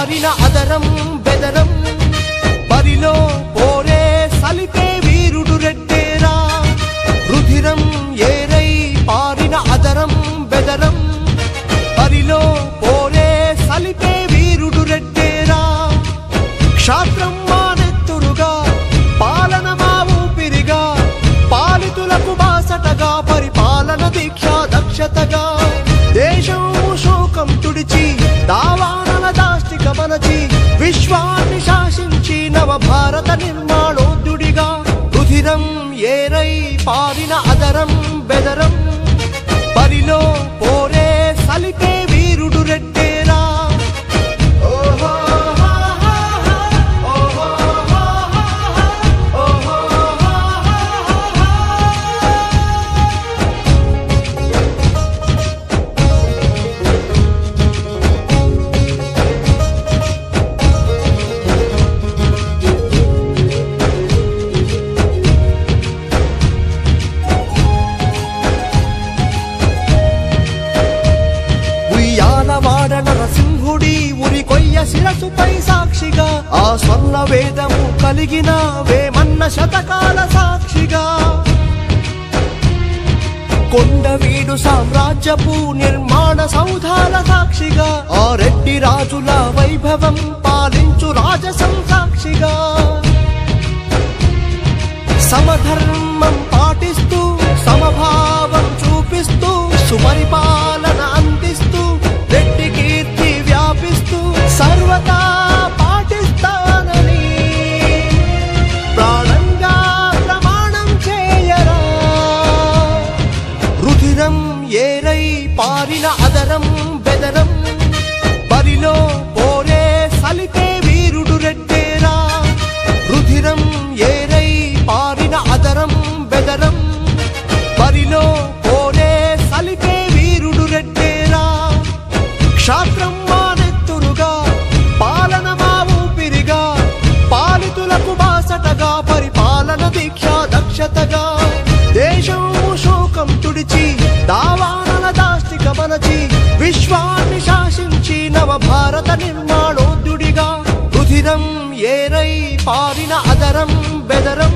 పారిన అదరం బెదరం బరిలో పోరే సలిపే వీరుడు రెడ్డేరా రుధిరం ఏరై పారిన అదరం బెదరం బరిలో పోరే సలిపే వీరుడు రెడ్డేరా క్షాత్రం మానెత్తురుగా పాలన మా ఊపిరిగా పాలితులకు బాసటగా పరిపాలన దీక్ష దక్షతగా దేశం శోకం తుడిచి దావానల దాష్టిక మనచి విశ్వాన్ని శాసించి నవ భారత నిర్మాణోద్యుడిగా రుధిరం ఏరై పారిన అదరం బెదరం బరిలో పోరే సలిపే వీరుడు రెడ్డేరా నరసింహుడి ఉరి కొయ్య శిరసుపై సాక్షిగా ఆ స్వర్ణ వేదము కలిగిన వేమన్న శతకాల సాక్షిగా కొండవీడు సామ్రాజ్యపు నిర్మాణ సౌధాల సాక్షిగా ఆ రెడ్డి రాజుల వైభవం పాలించు రాజసం సాక్షిగా సమధర్మం పాటిస్తూ సమభావం చూపిస్తూ సుపరిపాలన అందిస్తూ రెడ్డి కీర్తి వ్యాపిస్తూ సర్వతా పాటిస్తానని ప్రాణంగా ప్రమాణం చేయరా రుధిరం ఏరై పారిన అదరం బెదరం బరిలో పోరే సలిపే వీరుడు రెడ్డేరా రుధిరం ఏరై పారిన అదరం బెదరం బరిలో పోరే సలిపే వీరుడు రెడ్డేరా క్షాత్రం మానెత్తురుగా పాలన మా ఊపిరిగా పాలితులకు బాసటగా పరిపాలన దీక్ష దక్షతగా దేశం శోకం తుడిచి దావానల దాష్టిక మనచి విశ్వాన్ని శాసించి నవ భారత నిర్మాణోద్యుడిగా రుధిరం ఏరై పారిన అదరం బెదరం